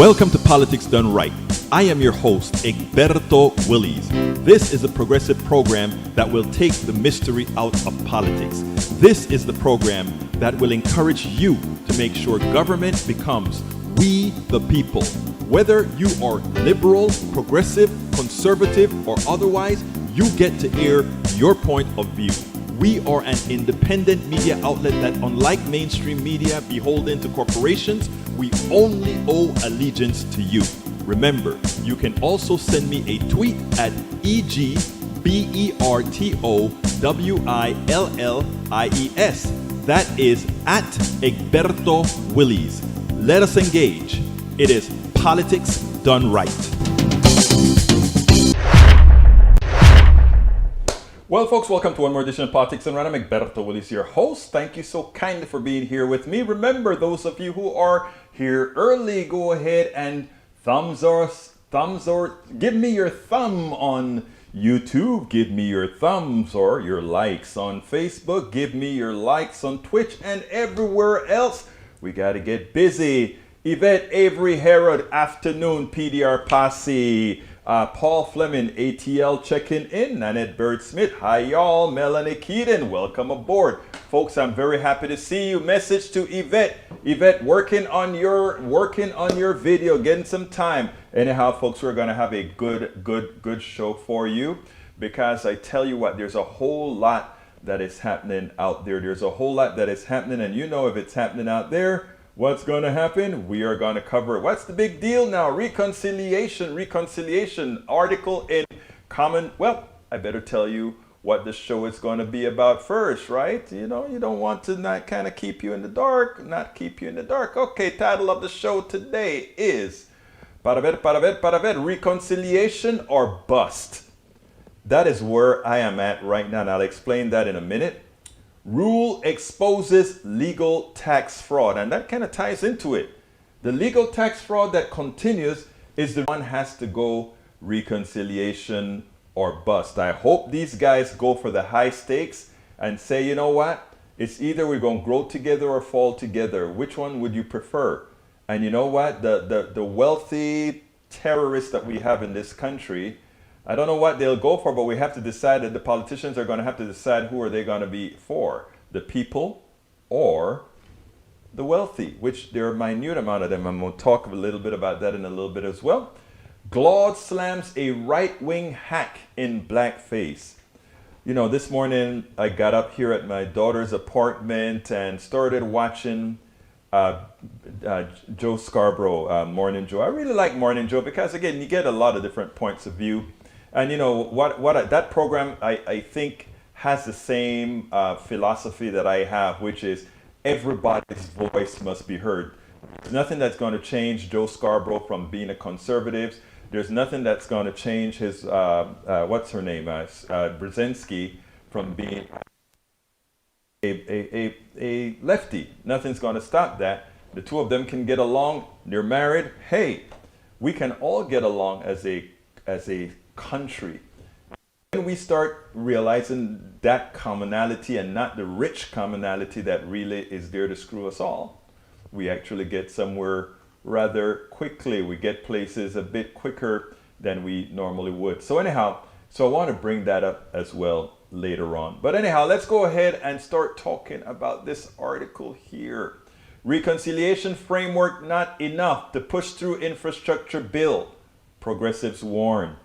Welcome to Politics Done Right. I am your host, Egberto Willies. This is a progressive program that will take the mystery out of politics. This is the program that will encourage you to make sure government becomes we the people. Whether you are liberal, progressive, conservative, or otherwise, you get to air your point of view. We are an independent media outlet that, unlike mainstream media beholden to corporations, we only owe allegiance to you. Remember, you can also send me a tweet at EGBERTOWILLIES. That is at Egberto Willies. Let us engage. It is Politics Done Right. Well, folks, welcome to one more edition of Politics Done Right. I'm Egberto Willies, your host. Thank you so kindly for being here with me. Remember, those of you who are here early, go ahead and give me your thumb on YouTube, give me your thumbs or your likes on Facebook, give me your likes on Twitch and everywhere else. We got to get busy. Yvette Avery Herod, afternoon, PDR Posse. Paul Fleming, ATL checking in. Nanette Bird Smith, hi y'all. Melanie Keaton, welcome aboard. Folks, I'm very happy to see you. Message to Yvette. Yvette, working on your video, getting some time. Anyhow, folks, we're gonna have a good show for you, because I tell you what, there's a whole lot that is happening out there. There's a whole lot that is happening, and you know if it's happening out there, what's going to happen? We are going to cover it. What's the big deal now? Reconciliation article in Common. Well, I better tell you what the show is going to be about first, right? You know, you don't want to not kind of keep you in the dark. Okay, title of the show today is Reconciliation or Bust. That is where I am at right now, and I'll explain that in a minute. Ruhle exposes legal tax fraud, and that kind of ties into it. The legal tax fraud that continues is the one has to go reconciliation or bust. I hope these guys go for the high stakes and say, you know what? It's either we're going to grow together or fall together. Which one would you prefer? And you know what? The wealthy terrorists that we have in this country, I don't know what they'll go for, but we have to decide that the politicians are going to have to decide who are they going to be for, the people or the wealthy, which there are a minute amount of them. I'm going to talk a little bit about that in a little bit as well. Glaude slams a right-wing hack in blackface. You know, this morning I got up here at my daughter's apartment and started watching Joe Scarborough, Morning Joe. I really like Morning Joe because, again, you get a lot of different points of view. And you know that program I think has the same philosophy that I have, which is everybody's voice must be heard. There's nothing that's going to change Joe Scarborough from being a conservative. There's nothing that's going to change his Brzezinski from being a lefty. Nothing's going to stop that. The two of them can get along. They're married. Hey, we can all get along as a country. When we start realizing that commonality and not the rich commonality that really is there to screw us all, we actually get somewhere rather quickly. We get places a bit quicker than we normally would. So anyhow, I want to bring that up as well later on. But anyhow, let's go ahead and start talking about this article here. Reconciliation framework not enough to push through infrastructure bill, progressives warn.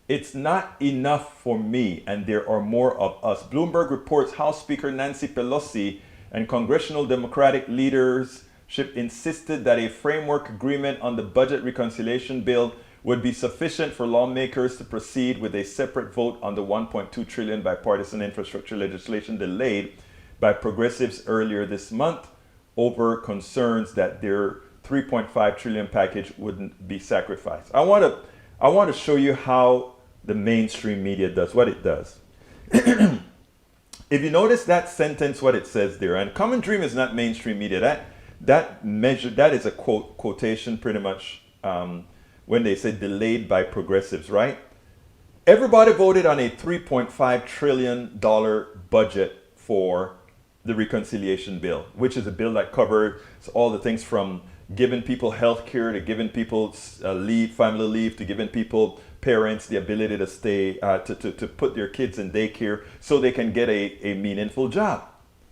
It's not enough for me, and there are more of us. Bloomberg reports House Speaker Nancy Pelosi and congressional Democratic leadership insisted that a framework agreement on the budget reconciliation bill would be sufficient for lawmakers to proceed with a separate vote on the $1.2 trillion bipartisan infrastructure legislation delayed by progressives earlier this month over concerns that their $3.5 trillion package wouldn't be sacrificed. I want to show you how the mainstream media does what it does. If you notice that sentence, what it says there, and Common Dream is not mainstream media. That is a quotation pretty much when they say delayed by progressives, right? Everybody voted on a $3.5 trillion budget for the reconciliation bill, which is a bill that covers all the things from giving people health care to giving people leave, family leave, to giving people, parents, the ability to stay, to put their kids in daycare so they can get a meaningful job.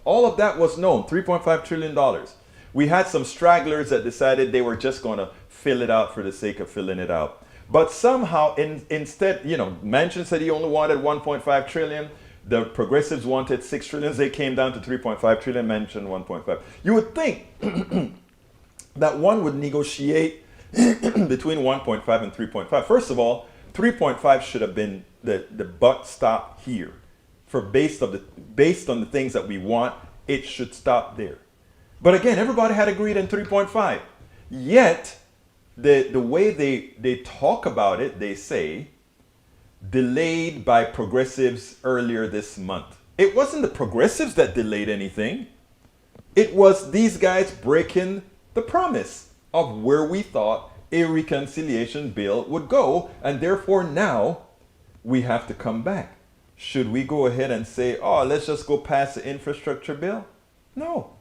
All of that was known, $3.5 trillion. We had some stragglers that decided they were just going to fill it out for the sake of filling it out. But somehow, instead, Manchin said he only wanted 1.5 trillion. The progressives wanted 6 trillion. They came down to 3.5 trillion, Manchin 1.5. You would think that one would negotiate between 1.5 and 3.5. First of all, 3.5 should have been the buck stop here. Based on the things that we want, it should stop there. But again, everybody had agreed on 3.5. Yet, the way they talk about it, they say, delayed by progressives earlier this month. It wasn't the progressives that delayed anything. It was these guys breaking the promise of where we thought a reconciliation bill would go, and therefore now we have to come back. Should we go ahead and say, oh, let's just go past the infrastructure bill? No,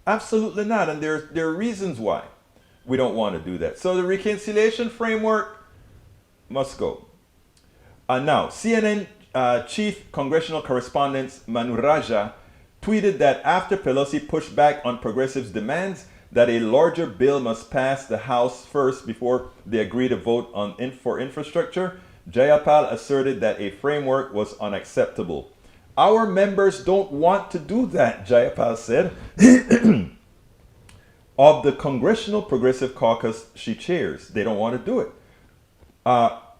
absolutely not. And there are reasons why we don't want to do that. So the reconciliation framework must go. Now, CNN chief congressional correspondent Manu Raja tweeted that after Pelosi pushed back on progressives' demands that a larger bill must pass the House first before they agree to vote for infrastructure, Jayapal asserted that a framework was unacceptable. Our members don't want to do that, Jayapal said. Of the Congressional Progressive Caucus she chairs, they don't want to do it.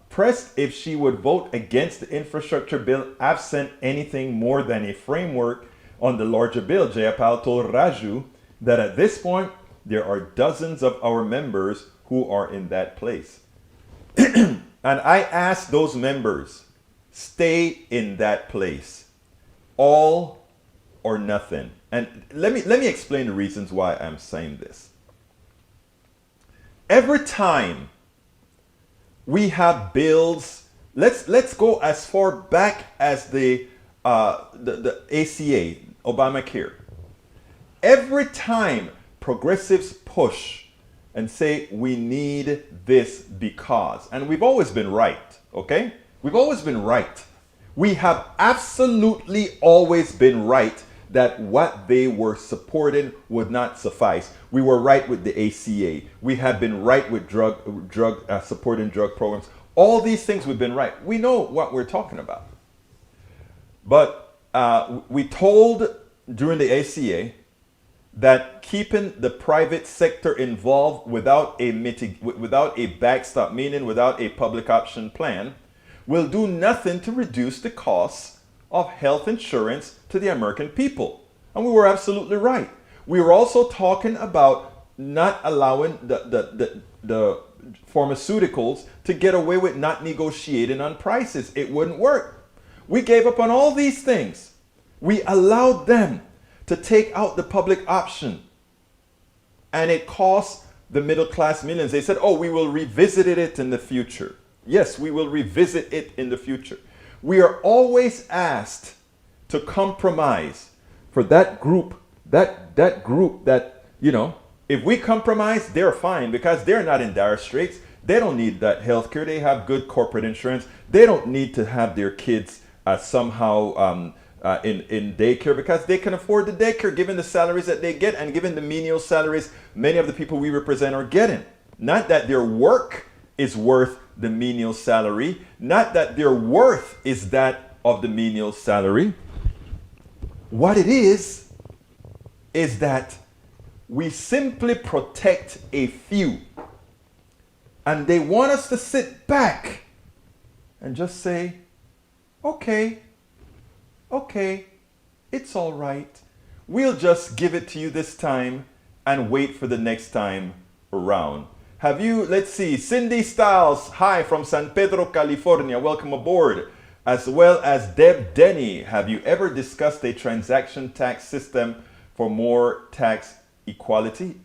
Pressed if she would vote against the infrastructure bill absent anything more than a framework on the larger bill, Jayapal told Raju that at this point, there are dozens of our members who are in that place. And I asked those members, stay in that place. All or nothing. And let me explain the reasons why I'm saying this. Every time we have bills, let's go as far back as the ACA, Obamacare. Every time progressives push and say we need this because, and we've always been right, okay? We've always been right. We have absolutely always been right that what they were supporting would not suffice. We were right with the ACA. We have been right with supporting drug programs. All these things we've been right. We know what we're talking about. But we told during the ACA that keeping the private sector involved without a backstop, meaning without a public option plan, will do nothing to reduce the costs of health insurance to the American people. And we were absolutely right. We were also talking about not allowing the pharmaceuticals to get away with not negotiating on prices. It wouldn't work. We gave up on all these things. We allowed them to take out the public option. And it cost the middle class millions. They said, oh, we will revisit it in the future. Yes, we will revisit it in the future. We are always asked to compromise for that group, that group that, if we compromise, they're fine because they're not in dire straits. They don't need that health care. They have good corporate insurance. They don't need to have their kids somehow in daycare because they can afford the daycare given the salaries that they get and given the menial salaries many of the people we represent are getting. Not that their work is worth the menial salary, not that their worth is that of the menial salary. What it is that we simply protect a few. And they want us to sit back and just say, okay, it's all right. We'll just give it to you this time and wait for the next time around. Have you, let's see, Cindy Stiles, hi from San Pedro, California, welcome aboard. As well as Deb Denny, have you ever discussed a transaction tax system for more tax equality?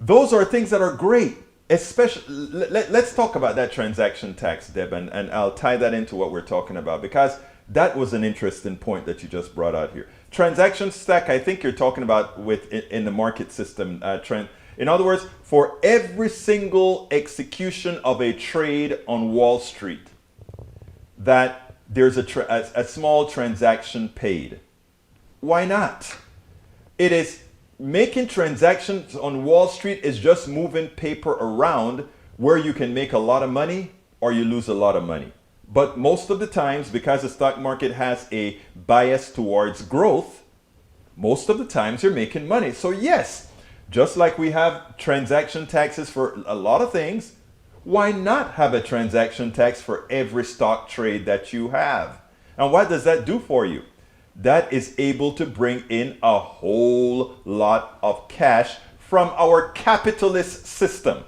Those are things that are great. Especially, let's talk about that transaction tax, Deb, and I'll tie that into what we're talking about because That was an interesting point that you just brought out here. Transaction stack, I think you're talking about with in the market system trend. In other words, for every single execution of a trade on Wall Street, that there's a small transaction paid. Why not? It is making transactions on Wall Street is just moving paper around where you can make a lot of money or you lose a lot of money. But most of the times, because the stock market has a bias towards growth, most of the times you're making money. So yes, just like we have transaction taxes for a lot of things, why not have a transaction tax for every stock trade that you have? And what does that do for you? That is able to bring in a whole lot of cash from our capitalist system.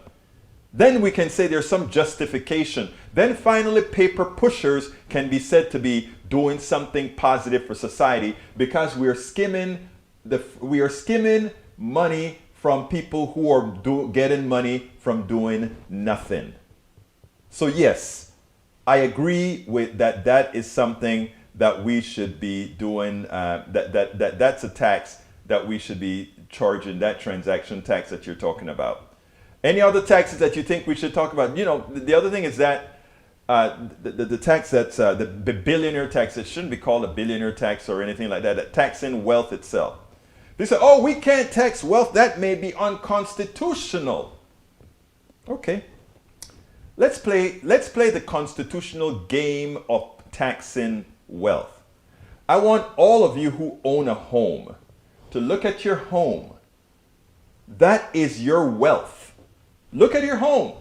Then we can say there's some justification. Then finally, paper pushers can be said to be doing something positive for society because we are skimming money from people who are getting money from doing nothing. So yes, I agree with that. That is something that we should be doing. That's a tax that we should be charging. That transaction tax that you're talking about. Any other taxes that you think we should talk about? You know, the other thing is that the tax that's the billionaire tax. It shouldn't be called a billionaire tax or anything like that. That taxing wealth itself. They say, oh, we can't tax wealth. That may be unconstitutional. Okay. Let's play the constitutional game of taxing wealth. I want all of you who own a home to look at your home. That is your wealth. Look at your home.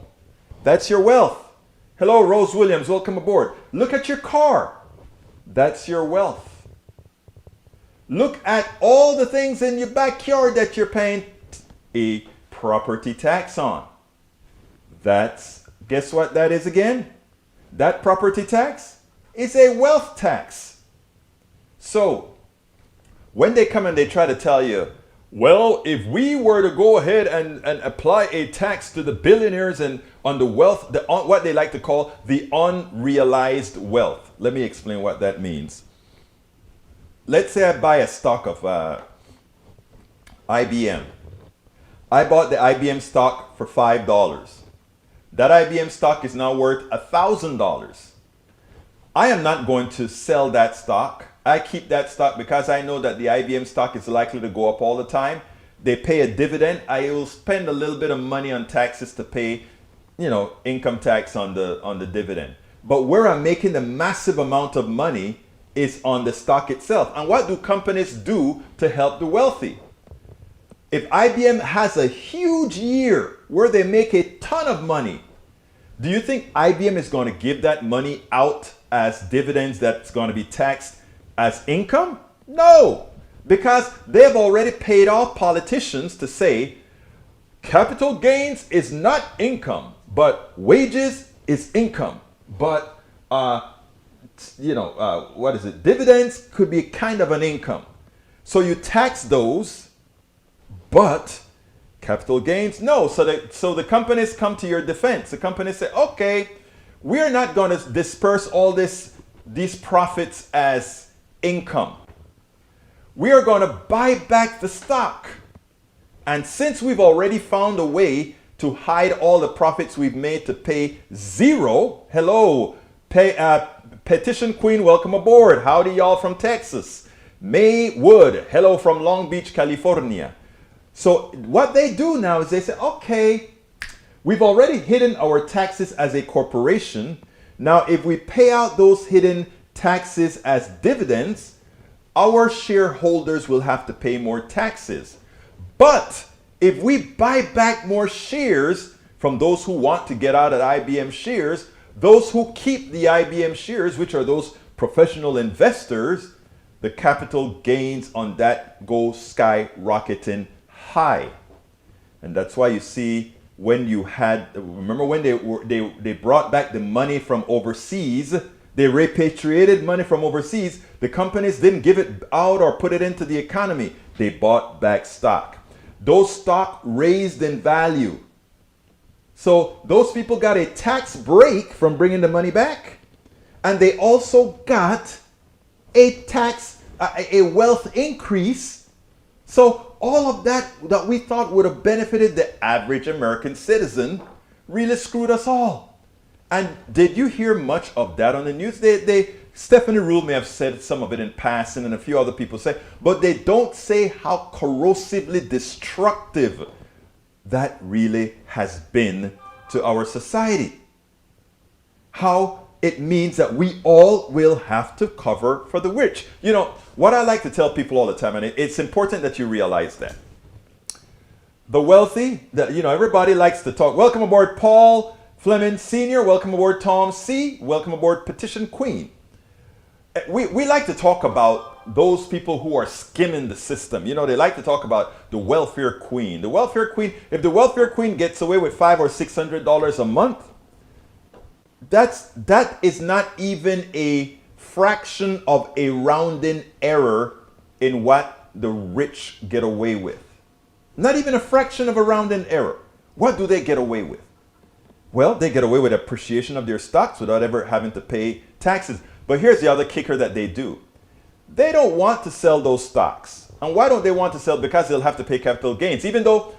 That's your wealth. Hello, Rose Williams. Welcome aboard. Look at your car. That's your wealth. Look at all the things in your backyard that you're paying a property tax on. Guess what that is again? That property tax is a wealth tax. So, when they come and they try to tell you, well, if we were to go ahead and apply a tax to the billionaires and on the wealth, what they like to call the unrealized wealth. Let me explain what that means. Let's say I buy a stock of IBM. I bought the IBM stock for $5. That IBM stock is now worth $1,000. I am not going to sell that stock. I keep that stock because I know that the IBM stock is likely to go up all the time. They pay a dividend. I will spend a little bit of money on taxes to pay, income tax on the dividend. But where I'm making the massive amount of money is on the stock itself. And what do companies do to help the wealthy? If IBM has a huge year where they make a ton of money, do you think IBM is going to give that money out as dividends that's going to be taxed as income? No, because they've already paid off politicians to say capital gains is not income, but wages is income. But what is it? Dividends could be kind of an income. So you tax those, but capital gains, no. So the companies come to your defense. The companies say, okay, we're not going to disperse all these profits as income. We are going to buy back the stock. And since we've already found a way to hide all the profits we've made to pay zero, hello, Petition Queen, welcome aboard. Howdy y'all from Texas. May Wood, hello from Long Beach, California. So what they do now is they say, okay, we've already hidden our taxes as a corporation. Now, if we pay out those hidden taxes as dividends, our shareholders will have to pay more taxes. But if we buy back more shares from those who want to get out of IBM shares, those who keep the IBM shares, which are those professional investors, the capital gains on that go skyrocketing high. And that's why you see when you had, remember when they brought back the money from overseas, they repatriated money from overseas. The companies didn't give it out or put it into the economy. They bought back stock. Those stock raised in value. So those people got a tax break from bringing the money back. And they also got a tax, a wealth increase. So all of that we thought would have benefited the average American citizen really screwed us all. And did you hear much of that on the news? Stephanie Ruhle may have said some of it in passing, and a few other people say, but they don't say how corrosively destructive that really has been to our society. How it means that we all will have to cover for the rich. You know, what I like to tell people all the time, and it's important that you realize that. The wealthy, everybody likes to talk. Welcome aboard Paul Fleming Sr., welcome aboard Tom C., welcome aboard Petition Queen. We like to talk about those people who are skimming the system. You know, they like to talk about the welfare queen. The welfare queen, if the welfare queen gets away with $500 or $600 a month, that is not even a fraction of a rounding error in what the rich get away with. Not even a fraction of a rounding error. What do they get away with? Well, they get away with appreciation of their stocks without ever having to pay taxes. But here's the other kicker that they do. They don't want to sell those stocks. And why don't they want to sell? Because they'll have to pay capital gains. Even though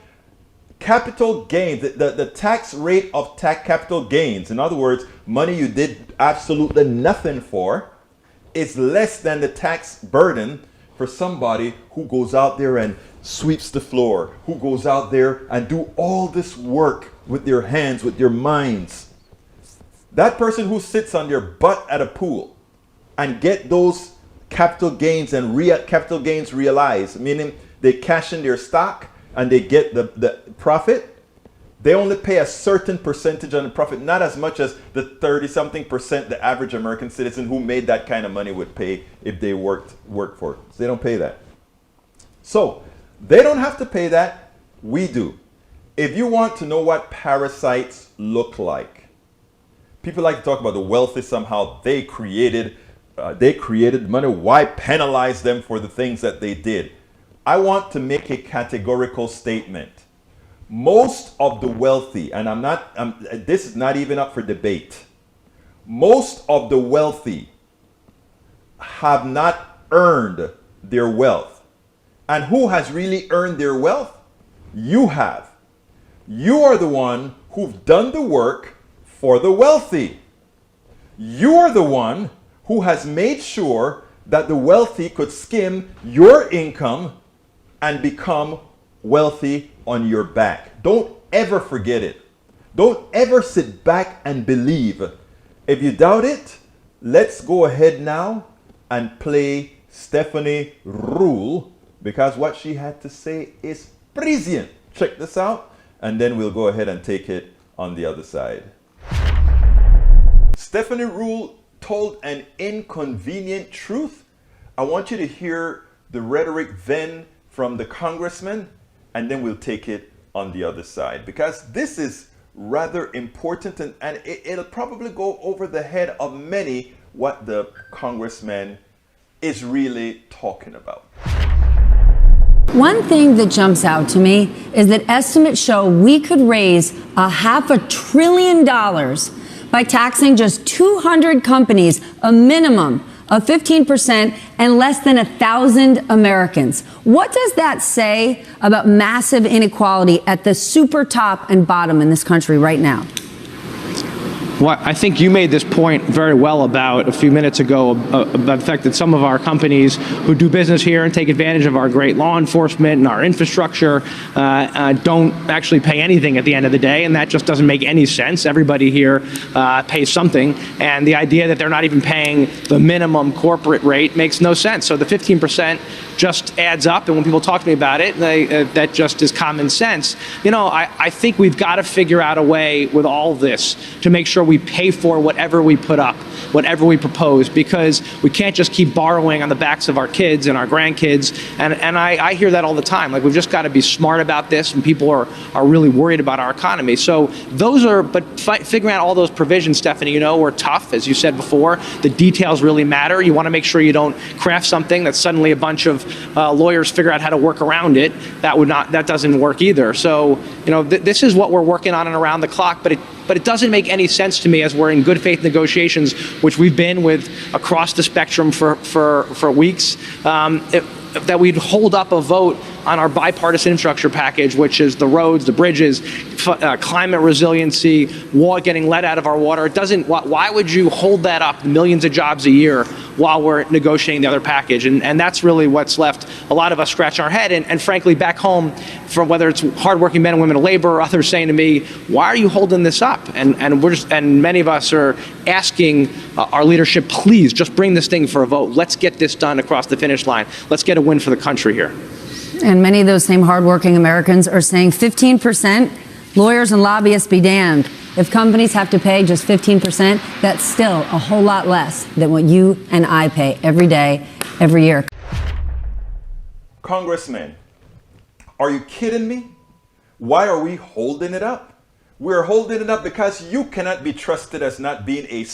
capital gains, the tax rate of capital gains, in other words, money you did absolutely nothing for, is less than the tax burden for somebody who goes out there and sweeps the floor, who goes out there and do all this work with their hands, with their minds. That person who sits on their butt at a pool and get those capital gains and capital gains realized, meaning they cash in their stock and they get the profit, they only pay a certain percentage on the profit, not as much as the 30-something% the average American citizen who made that kind of money would pay if they worked for it. So they don't pay that. So they don't have to pay that. We do. If you want to know what parasites look like, people like to talk about the wealthy somehow. They created money. Why penalize them for the things that they did? I want to make a categorical statement. Most of the wealthy, and this is not even up for debate. Most of the wealthy have not earned their wealth. And who has really earned their wealth? You have. You are the one who've done the work for the wealthy. You are the one who has made sure that the wealthy could skim your income and become wealthy on your back. Don't ever forget it. Don't ever sit back and believe. If you doubt it, let's go ahead now and play Stephanie Ruhle, because what she had to say is brilliant. Check this out, and then we'll go ahead and take it on the other side. Stephanie Ruhle told an inconvenient truth. I want you to hear the rhetoric then from the congressman, and then we'll take it on the other side, because this is rather important, and it'll probably go over the head of many what the congressman is really talking about. One thing that jumps out to me is that estimates show we could raise $500 billion by taxing just 200 companies, a minimum of 15%, and less than 1,000 Americans. What does that say about massive inequality at the super top and bottom in this country right now? Well, I think you made this point very well about a few minutes ago about the fact that some of our companies who do business here and take advantage of our great law enforcement and our infrastructure don't actually pay anything at the end of the day, and that just doesn't make any sense. Everybody here pays something, and the idea that they're not even paying the minimum corporate rate makes no sense. So the 15% just adds up, and when people talk to me about it, that just is common sense. You know, I think we've got to figure out a way with all this to make sure we pay for whatever we put up, whatever we propose, because we can't just keep borrowing on the backs of our kids and our grandkids. And I hear that all the time. Like, we've just got to be smart about this, and people are really worried about our economy. So those are, but figuring out all those provisions, Stephanie, you know, are tough, as you said before. The details really matter. You want to make sure you don't craft something that suddenly a bunch of lawyers figure out how to work around it. That doesn't work either. So, you know, this is what we're working on and around the clock, but but it doesn't make any sense to me as we're in good faith negotiations, which we've been with across the spectrum for weeks, that we'd hold up a vote on our bipartisan infrastructure package, which is the roads, the bridges, climate resiliency, getting lead out of our water. It doesn't. Why would you hold that up, millions of jobs a year, while we're negotiating the other package? And that's really what's left a lot of us scratching our head. And frankly, back home, from whether it's hardworking men and women of labor or others saying to me, why are you holding this up? And many of us are asking our leadership, please just bring this thing for a vote. Let's get this done across the finish line. Let's get a win for the country here. And many of those same hardworking Americans are saying 15%, lawyers and lobbyists be damned. If companies have to pay just 15%, that's still a whole lot less than what you and I pay every day, every year. Congressman, are you kidding me? Why are we holding it up? We're holding it up because you cannot be trusted as not being a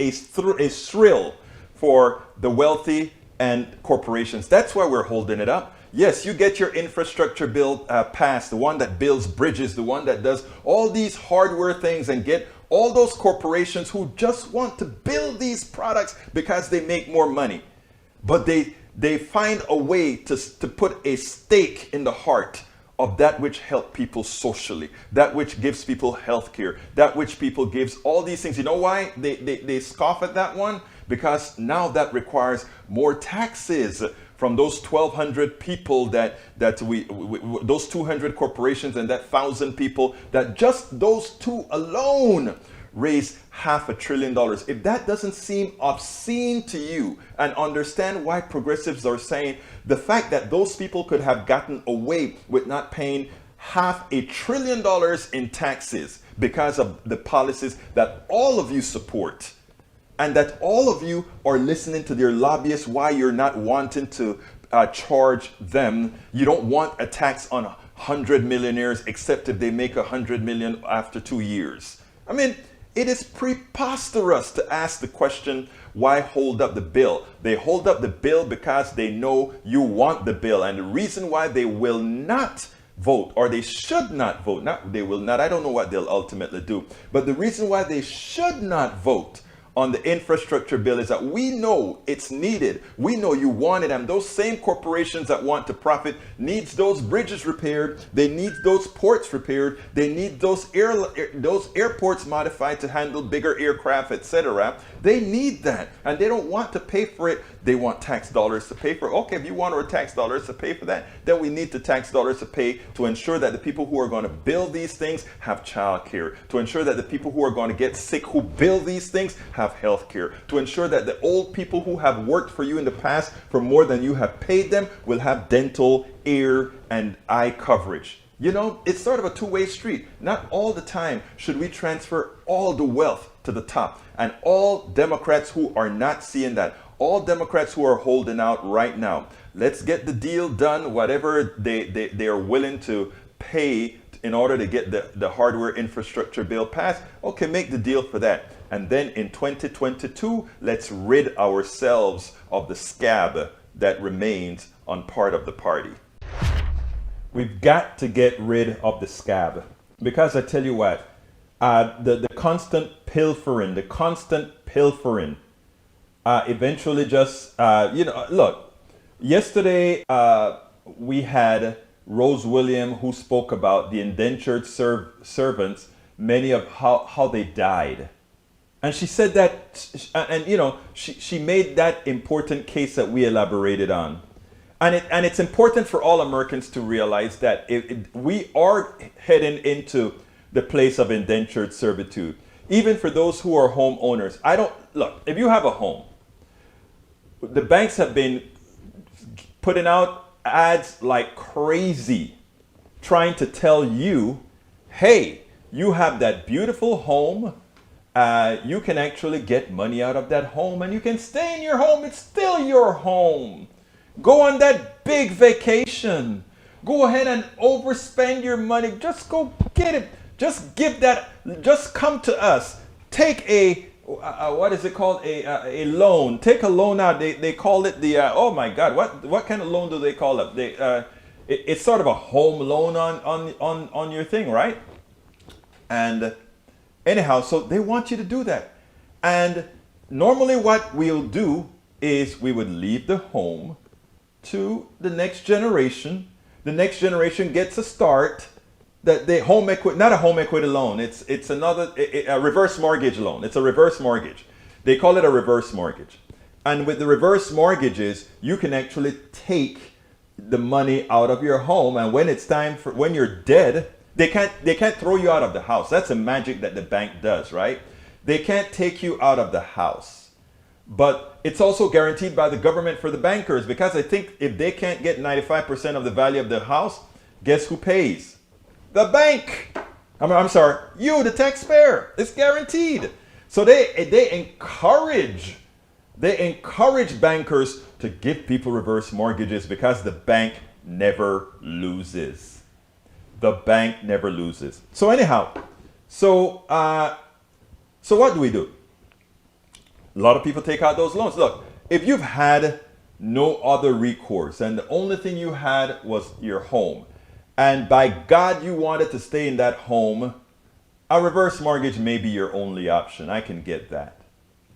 thrill for the wealthy and corporations. That's why we're holding it up. Yes, you get your infrastructure bill passed, the one that builds bridges, the one that does all these hardware things, and get all those corporations who just want to build these products because they make more money. But they find a way to put a stake in the heart of that which helps people socially, that which gives people health care, that which people gives all these things. You know why they scoff at that one? Because now that requires more taxes from those 1,200 people those 200 corporations and that 1,000 people, that just those two alone raise $500 billion. If that doesn't seem obscene to you, and understand why progressives are saying the fact that those people could have gotten away with not paying $500 billion in taxes because of the policies that all of you support, and that all of you are listening to their lobbyists, why you're not wanting to charge them. You don't want a tax on 100 millionaires except if they make 100 million after 2 years. I mean, it is preposterous to ask the question, why hold up the bill? They hold up the bill because they know you want the bill. And the reason why they will not vote, or they should not vote, they will not, I don't know what they'll ultimately do, but the reason why they should not vote on the infrastructure bill is that we know it's needed. We know you want it, and those same corporations that want to profit needs those bridges repaired. They need those ports repaired. They need those airports modified to handle bigger aircraft, etc. They need that, and they don't want to pay for it. They want tax dollars to pay for it. Okay, if you want our tax dollars to pay for that, then we need the tax dollars to pay to ensure that the people who are going to build these things have child care, to ensure that the people who are going to get sick who build these things have health care, to ensure that the old people who have worked for you in the past for more than you have paid them will have dental, ear, and eye coverage. You know, it's sort of a two-way street. Not all the time should we transfer all the wealth to the top. And all Democrats who are not seeing that, all Democrats who are holding out right now, let's get the deal done, whatever they are willing to pay in order to get the hardware infrastructure bill passed. Okay, make the deal for that. And then in 2022, let's rid ourselves of the scab that remains on part of the party. We've got to get rid of the scab, because I tell you what, the constant pilfering, eventually just, look, yesterday we had Rose Williams, who spoke about the indentured servants, many of how they died. And she said that, and she made that important case that we elaborated on. And it's important for all Americans to realize that we are heading into the place of indentured servitude, even for those who are homeowners. Look, if you have a home, the banks have been putting out ads like crazy, trying to tell you, hey, you have that beautiful home. You can actually get money out of that home, and you can stay in your home. It's still your home. Go on that big vacation. Go ahead and overspend your money. Just go get it. Just give that. Just come to us. Take a what is it called? A loan. Take a loan out. They call it the oh my God. What kind of loan do they call it? It's sort of a home loan on your thing, right? And Anyhow, so they want you to do that. And normally what we'll do is we would leave the home to the next generation. The next generation gets a start. That the home equity, not a home equity loan. It's another a reverse mortgage loan. It's a reverse mortgage. They call it a reverse mortgage. And with the reverse mortgages, you can actually take the money out of your home, and when it's time for when you're dead, they can't throw you out of the house. That's a magic that the bank does, right? They can't take you out of the house. But it's also guaranteed by the government for the bankers, because I think if they can't get 95% of the value of the house, guess who pays? The bank. I'm sorry, you, the taxpayer. It's guaranteed. So they encourage bankers to give people reverse mortgages, because the bank never loses. The bank never loses. So anyhow, so what do we do? A lot of people take out those loans. Look, if you've had no other recourse and the only thing you had was your home, and by God you wanted to stay in that home, a reverse mortgage may be your only option. I can get that.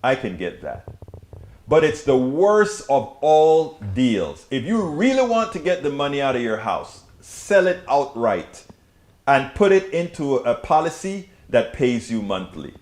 I can get that. But it's the worst of all deals. If you really want to get the money out of your house, sell it outright and put it into a policy that pays you monthly.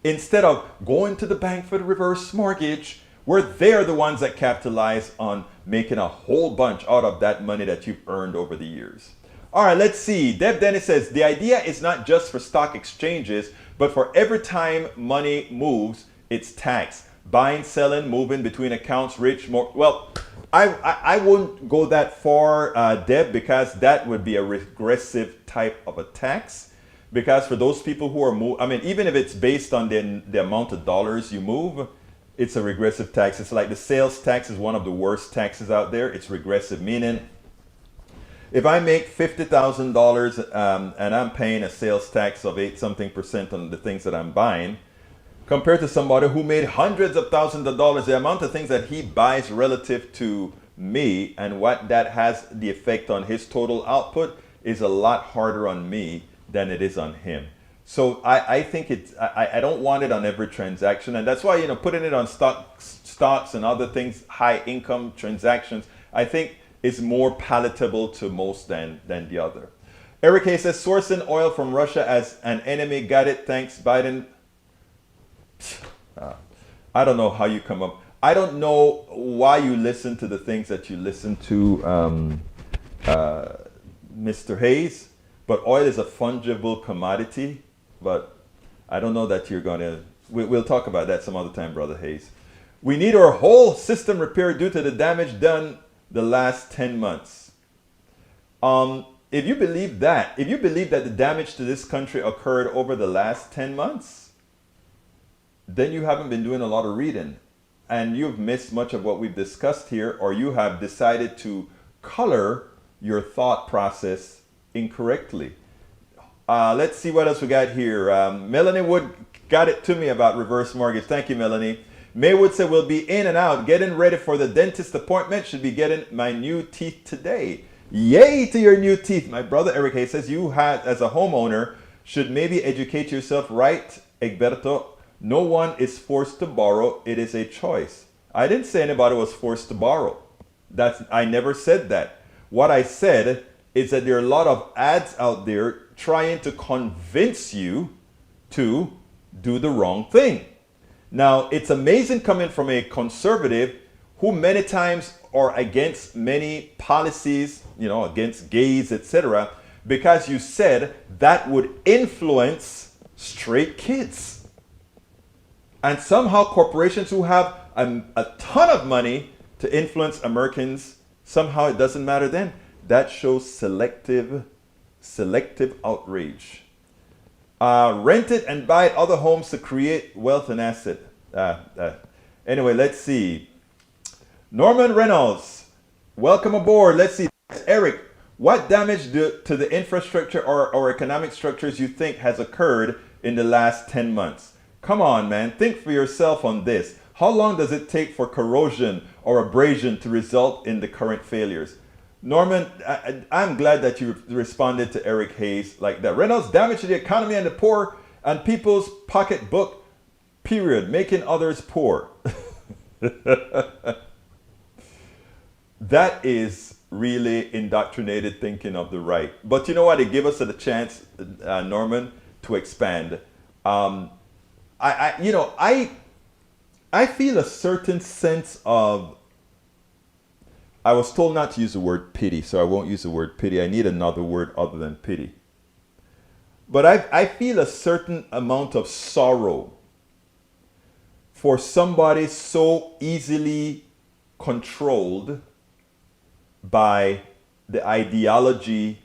Instead of going to the bank for the reverse mortgage, where they're the ones that capitalize on making a whole bunch out of that money that you've earned over the years. All right, let's see. Deb Dennis says, the idea is not just for stock exchanges, but for every time money moves, it's taxed. Buying, selling, moving between accounts, rich, more. Well, I wouldn't go that far, Deb, because that would be a regressive type of a tax. Because for those people who are even if it's based on the amount of dollars you move, it's a regressive tax. It's like the sales tax is one of the worst taxes out there. It's regressive, meaning if I make $50,000 and I'm paying a sales tax of 8% on the things that I'm buying, compared to somebody who made hundreds of thousands of dollars, the amount of things that he buys relative to me and what that has the effect on his total output is a lot harder on me than it is on him. So I think I don't want it on every transaction, and that's why, putting it on stocks and other things, high income transactions, I think is more palatable to most than the other. Eric Hayes says, sourcing oil from Russia as an enemy, got it, thanks Biden. I don't know how you come up. I don't know why you listen to the things that you listen to, Mr. Hayes, but oil is a fungible commodity, but I don't know that you're going to, we'll talk about that some other time, Brother Hayes. We need our whole system repaired due to the damage done the last 10 months. If you believe that the damage to this country occurred over the last 10 months, then you haven't been doing a lot of reading, and you've missed much of what we've discussed here, or you have decided to color your thought process incorrectly. Let's see what else we got here. Melanie Wood got it to me about reverse mortgage. Thank you, Melanie. Maywood said, we'll be in and out, getting ready for the dentist appointment. Should be getting my new teeth today. Yay to your new teeth. My brother Eric Hayes says, you as a homeowner should maybe educate yourself, right, Egberto? No one is forced to borrow. It is a choice. I didn't say anybody was forced to borrow. I never said that. What I said is that there are a lot of ads out there trying to convince you to do the wrong thing. Now, it's amazing coming from a conservative who many times are against many policies, against gays, etc., because you said that would influence straight kids. And somehow corporations who have a ton of money to influence Americans, somehow it doesn't matter then. That shows selective outrage. Rent it and buy other homes to create wealth and asset. Anyway, let's see. Norman Reynolds, welcome aboard. Let's see. Eric, what damage to the infrastructure or economic structures you think has occurred in the last 10 months? Come on, man. Think for yourself on this. How long does it take for corrosion or abrasion to result in the current failures? Norman, I'm glad that you responded to Eric Hayes like that. Reynolds, damage to the economy and the poor and people's pocketbook, period, making others poor. That is really indoctrinated thinking of the right. But you know what? It gave us a chance, Norman, to expand. I feel a certain sense of, I was told not to use the word pity, so I won't use the word pity. I need another word other than pity. But I feel a certain amount of sorrow for somebody so easily controlled by the ideology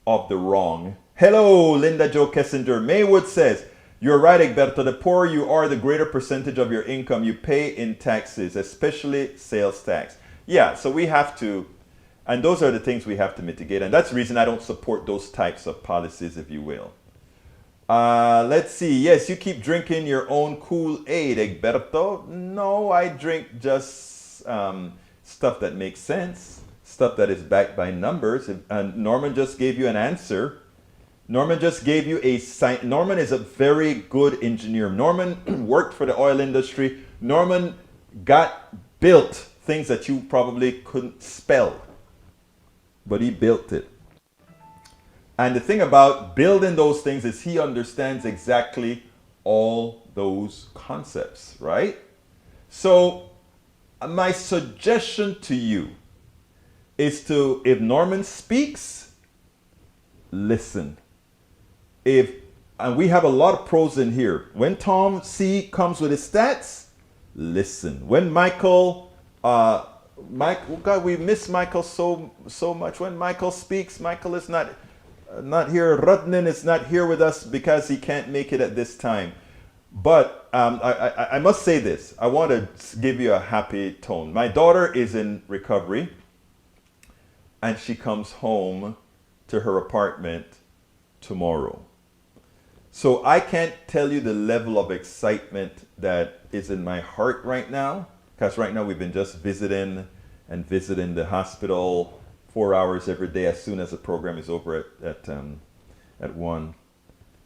of the wrong. Hello, Linda Jo Kessinger. Maywood says, you're right, Egberto. The poorer you are, the greater percentage of your income you pay in taxes, especially sales tax. Yeah, so we have to, and those are the things we have to mitigate. And that's the reason I don't support those types of policies, if you will. Let's see. Yes, you keep drinking your own Kool-Aid, Egberto. No, I drink just stuff that makes sense, stuff that is backed by numbers. And Norman just gave you an answer. Norman just gave you a sign. Norman is a very good engineer. Norman worked for the oil industry. Norman built things that you probably couldn't spell, but he built it. And the thing about building those things is he understands exactly all those concepts, right? So my suggestion to you is to, if Norman speaks, listen. And we have a lot of pros in here. When Tom C comes with his stats, listen. When Michael, oh God, we miss Michael so much. When Michael speaks, Michael is not here. Rudnin is not here with us because he can't make it at this time. But I must say this. I want to give you a happy tone. My daughter is in recovery, and she comes home to her apartment tomorrow. So I can't tell you the level of excitement that is in my heart right now, because right now we've been just visiting the hospital 4 hours every day as soon as the program is over at 1.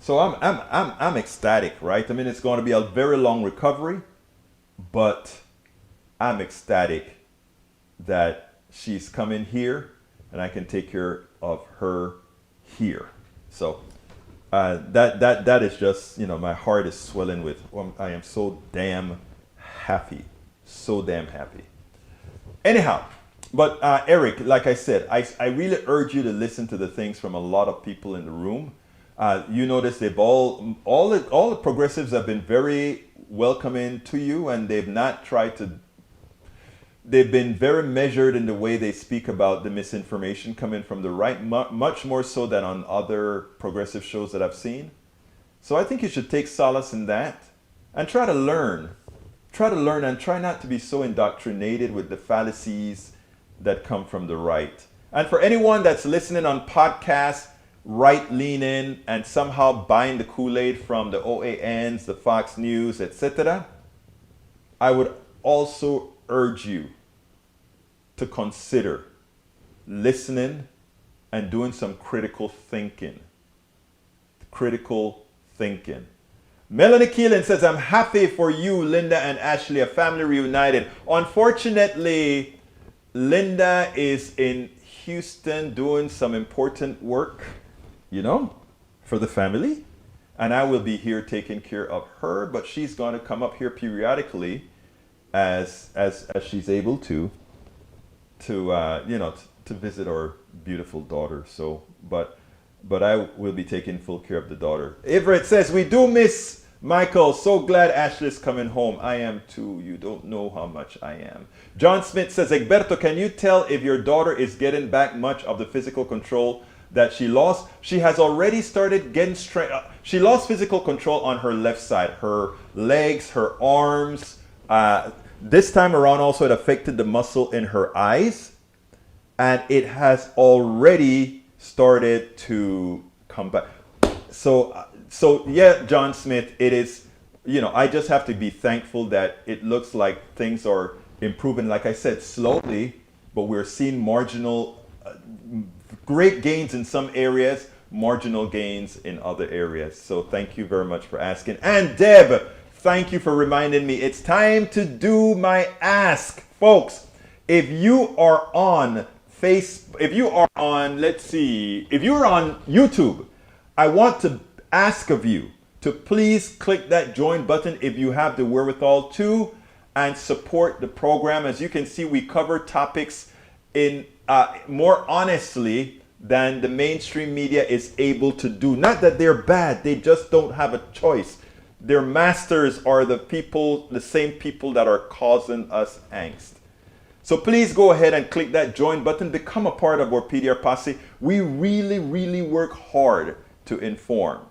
So I'm ecstatic, right? I mean, it's going to be a very long recovery, but I'm ecstatic that she's coming here and I can take care of her here. So that is just, my heart is swelling with, I am so damn happy. So damn happy. Anyhow, but Eric, like I said, I really urge you to listen to the things from a lot of people in the room. You notice they've all the progressives have been very welcoming to you, and they've been very measured in the way they speak about the misinformation coming from the right, much more so than on other progressive shows that I've seen. So I think you should take solace in that and try to learn and try not to be so indoctrinated with the fallacies that come from the right. And for anyone that's listening on podcasts, right-leaning and somehow buying the Kool-Aid from the OANs, the Fox News, etc., I would also urge you to consider listening and doing some critical thinking. Critical thinking. Melanie Keelan says, I'm happy for you, Linda and Ashley, a family reunited. Unfortunately, Linda is in Houston doing some important work, for the family. And I will be here taking care of her, but she's going to come up here periodically as she's able to visit our beautiful daughter. So, but I will be taking full care of the daughter. Everett says, we do miss Michael. So glad Ashley's coming home. I am too. You don't know how much I am. John Smith says, Egberto, can you tell if your daughter is getting back much of the physical control that she lost? She has already started getting strength. She lost physical control on her left side, her legs, her arms. This time around also it affected the muscle in her eyes, and it has already started to come back. So yeah, John Smith, it is, I just have to be thankful that it looks like things are improving, like I said, slowly, but we're seeing marginal great gains in some areas, marginal gains in other areas. So thank you very much for asking. And Deb, thank you for reminding me. It's time to do my ask. Folks, if you are on if you are on, let's see, if you're on YouTube, I want to ask of you to please click that join button if you have the wherewithal to, and support the program. As you can see, we cover topics in more honestly than the mainstream media is able to do. Not that they're bad, they just don't have a choice. Their masters are the people, the same people that are causing us angst. So please go ahead and click that join button, become a part of our PDR posse. We really, really work hard to inform.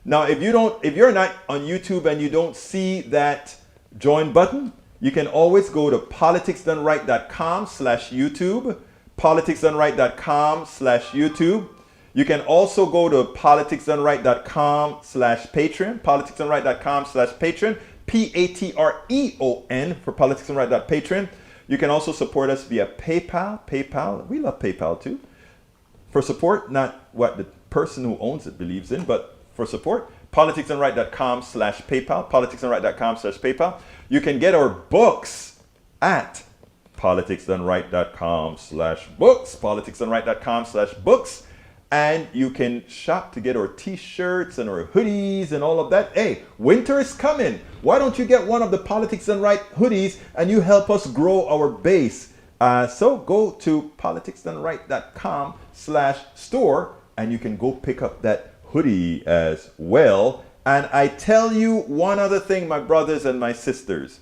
Now, if you're not on YouTube and you don't see that join button, you can always go to politicsdoneright.com/YouTube, politicsdoneright.com/YouTube. You can also go to politicsdoneright.com/Patreon, politicsdoneright.com/Patreon, Patreon for politicsdoneright.patreon. You can also support us via PayPal. We love PayPal too. For support, not what the person who owns it believes in, but for support, politicsdoneright.com/PayPal, politicsdoneright.com/PayPal. You can get our books at politicsdoneright.com/books, politicsdoneright.com/books. And you can shop to get our t-shirts and our hoodies and all of that. Hey, winter is coming. Why don't you get one of the Politics Done Right hoodies and you help us grow our base? So go to politicsdoneright.com/store and you can go pick up that hoodie as well. And I tell you one other thing, my brothers and my sisters.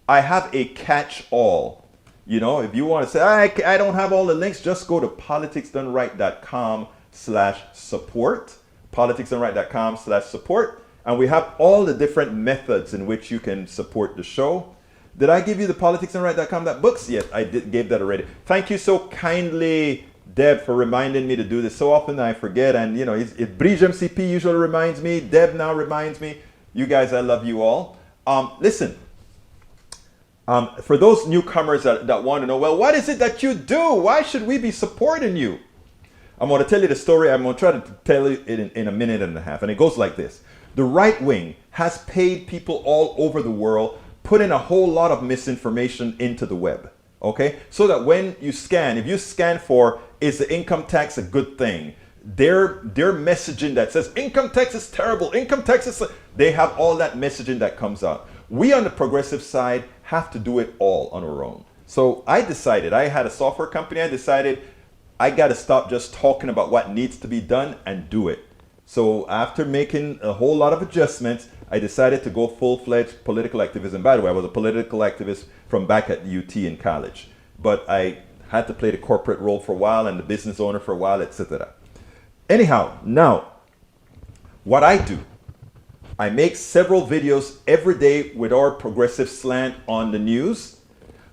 I have a catch-all. You know, if you want to say, I don't have all the links, just go to politicsdoneright.com/support, politicsdoneright.com/support, and we have all the different methods in which you can support the show. Did I give you the politicsdoneright.com.books? Yes, I gave that already. Thank you so kindly, Deb, for reminding me to do this. So often I forget, and you know, if Bridge MCP usually reminds me, Deb now reminds me. You guys, I love you all. Listen. For those newcomers that want to know, well, what is it that you do? Why should we be supporting you? I'm going to tell you the story. I'm going to try to tell you it in a minute and a half. And it goes like this. The right wing has paid people all over the world, putting a whole lot of misinformation into the web. Okay? So that when you scan, if you scan for, is the income tax a good thing? Their messaging that says income tax is terrible, income tax is, they have all that messaging that comes out. We on the progressive side have to do it all on our own. So I decided, I had a software company, I decided I got to stop just talking about what needs to be done and do it. So after making a whole lot of adjustments, I decided to go full-fledged political activism. By the way, I was a political activist from back at UT in college, but I had to play the corporate role for a while and the business owner for a while, etc. Anyhow, now, what I do, I make several videos every day with our progressive slant on the news.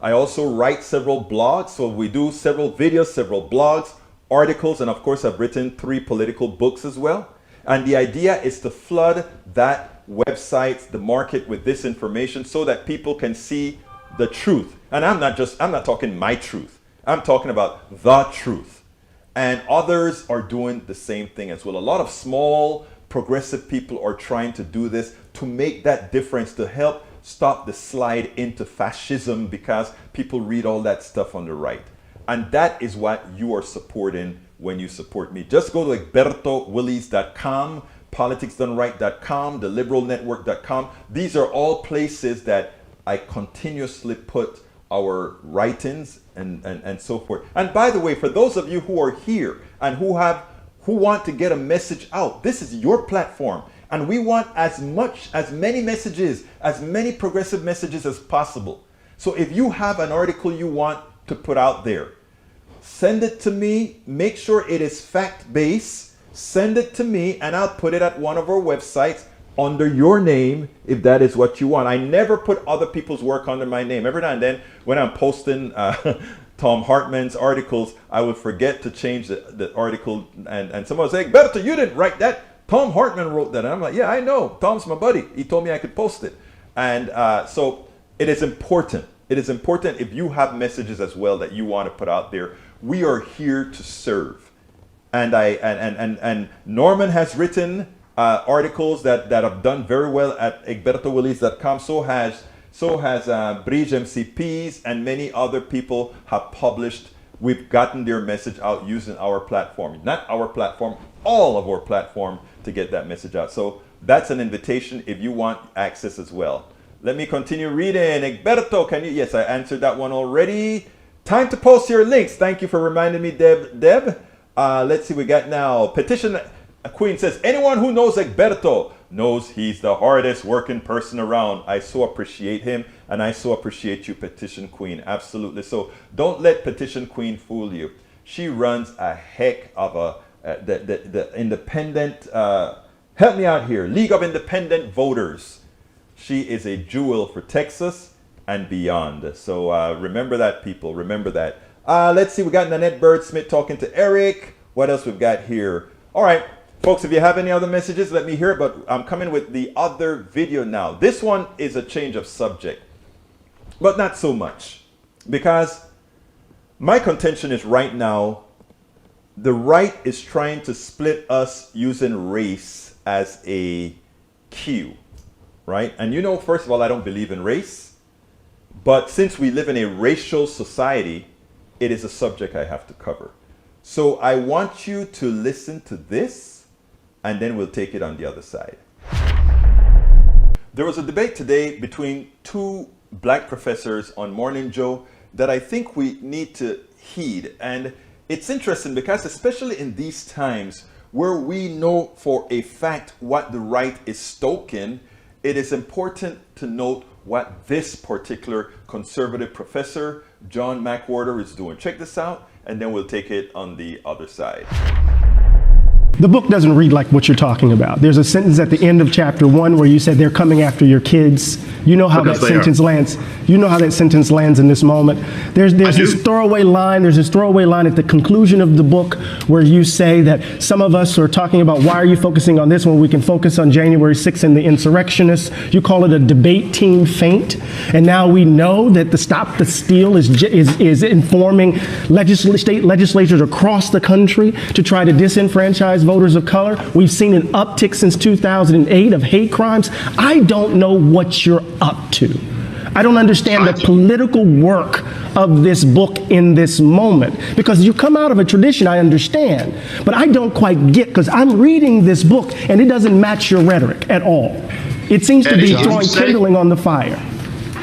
I also write several blogs. So we do several videos, several blogs, articles, and of course I've written 3 political books as well. And the idea is to flood that website, the market, with this information so that people can see the truth. And I'm not talking my truth. I'm talking about the truth. And others are doing the same thing as well. A lot of small progressive people are trying to do this to make that difference, to help stop the slide into fascism, because people read all that stuff on the right. And that is what you are supporting when you support me. Just go to egbertowillies.com, politicsdoneright.com, theliberalnetwork.com. These are all places that I continuously put our writings and so forth. And by the way, for those of you who are here and who want to get a message out, this is your platform. And we want as many messages, as many progressive messages as possible. So if you have an article you want to put out there, send it to me. Make sure it is fact-based. Send it to me and I'll put it at one of our websites under your name if that is what you want. I never put other people's work under my name. Every now and then when I'm posting Tom Hartman's articles, I would forget to change the article, and someone would say, Berto, you didn't write that. Tom Hartman wrote that. And I'm like, yeah, I know. Tom's my buddy. He told me I could post it. And so it is important. It is important if you have messages as well that you want to put out there. We are here to serve. And Norman has written articles that have done very well at egbertowillies.com. So has Bridge MCPs, and many other people have published. We've gotten their message out using our platform, not our platform, all of our platform, to get that message out. So that's an invitation if you want access as well. Let me continue reading. Egberto, can you? Yes, I answered that one already. Time to post your links. Thank you for reminding me, Deb. Let's see, we got now. Petition Queen says, anyone who knows Egberto knows he's the hardest working person around. I so appreciate him, and I so appreciate you, Petition Queen. Absolutely. So don't let Petition Queen fool you. She runs a heck of the independent, help me out here, League of Independent Voters. She is a jewel for Texas and beyond. So remember that, people. Remember that. Let's see. We got Nanette Bird-Smith talking to Eric. What else we've got here? All right. Folks, if you have any other messages, let me hear it. But I'm coming with the other video now. This one is a change of subject, but not so much. Because my contention is right now, the right is trying to split us using race as a cue, right? And you know, first of all, I don't believe in race. But since we live in a racial society, it is a subject I have to cover. So I want you to listen to this, and then we'll take it on the other side. There was a debate today between two black professors on Morning Joe that I think we need to heed. And it's interesting because especially in these times where we know for a fact what the right is stoking, it is important to note what this particular conservative professor, John McWhorter, is doing. Check this out, and then we'll take it on the other side. The book doesn't read like what you're talking about. There's a sentence at the end of chapter 1 where you said they're coming after your kids. You know how that sentence lands. You know how that sentence lands in this moment. There's this throwaway line. There's this throwaway line at the conclusion of the book where you say that some of us are talking about why are you focusing on this when we can focus on January 6th and the insurrectionists. You call it a debate team feint. And now we know that the Stop the Steal is informing state legislatures across the country to try to disenfranchise voters of color. We've seen an uptick since 2008 of hate crimes. I don't know what you're up to. I don't understand the political work of this book in this moment. Because you come out of a tradition, I understand. But I don't quite get, because I'm reading this book and it doesn't match your rhetoric at all. It seems to be throwing kindling on the fire.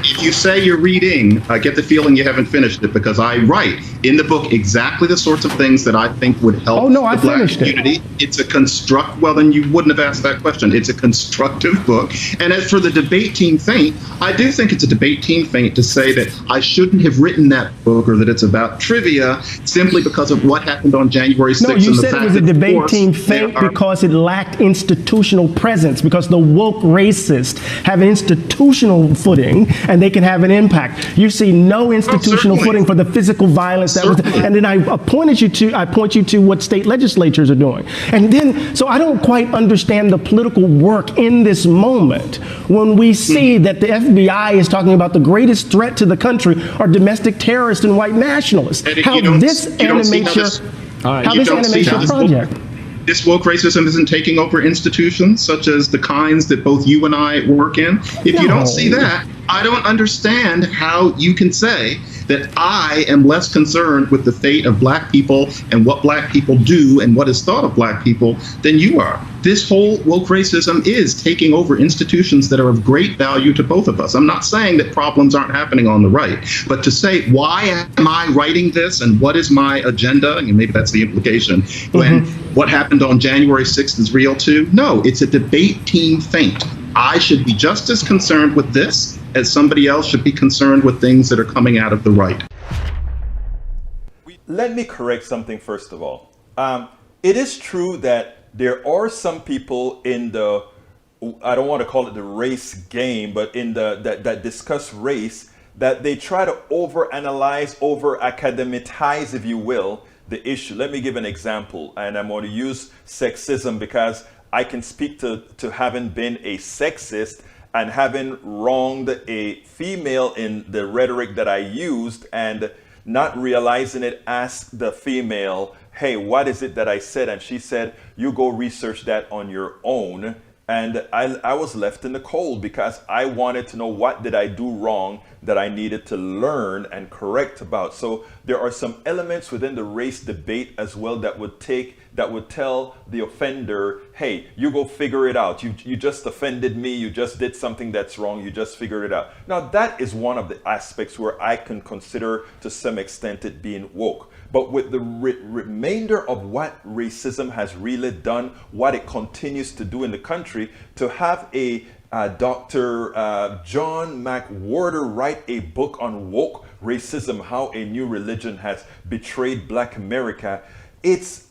If you say you're reading, I get the feeling you haven't finished it, because I write in the book exactly the sorts of things that I think would help the black community. It's a well, then you wouldn't have asked that question. It's a constructive book. And as for the debate team feint, I do think it's a debate team feint to say that I shouldn't have written that book or that it's about trivia simply because of what happened on January 6th. No, you said it was a debate team feint because it lacked institutional presence, because the woke racists have institutional footing and they can have an impact. You see no institutional footing for the physical violence that was, and then I point you to what state legislatures are doing. And then, so I don't quite understand the political work in this moment when we see that the FBI is talking about the greatest threat to the country are domestic terrorists and white nationalists. How this animates your project. This woke racism isn't taking over institutions such as the kinds that both you and I work in. If you don't see that, I don't understand how you can say that I am less concerned with the fate of black people and what black people do and what is thought of black people than you are. This whole woke racism is taking over institutions that are of great value to both of us. I'm not saying that problems aren't happening on the right, but to say, why am I writing this and what is my agenda? And maybe that's the implication, when what happened on January 6th is real too. No, it's a debate team feint. I should be just as concerned with this as somebody else should be concerned with things that are coming out of the right. Let me correct something first of all. It is true that there are some people in the, I don't want to call it the race game, but in that discuss race, that they try to overanalyze, over-academicize, if you will, the issue. Let me give an example, and I'm going to use sexism because I can speak to having been a sexist and having wronged a female in the rhetoric that I used and not realizing it, asked the female, hey, what is it that I said? And she said, you go research that on your own. And I was left in the cold because I wanted to know what did I do wrong that I needed to learn and correct about. So there are some elements within the race debate as well that would tell the offender, hey, you go figure it out. You just offended me. You just did something that's wrong. You just figured it out. Now that is one of the aspects where I can consider to some extent it being woke. But with the remainder of what racism has really done, what it continues to do in the country, to have a Dr. John McWhorter write a book on woke racism, how a new religion has betrayed Black America, it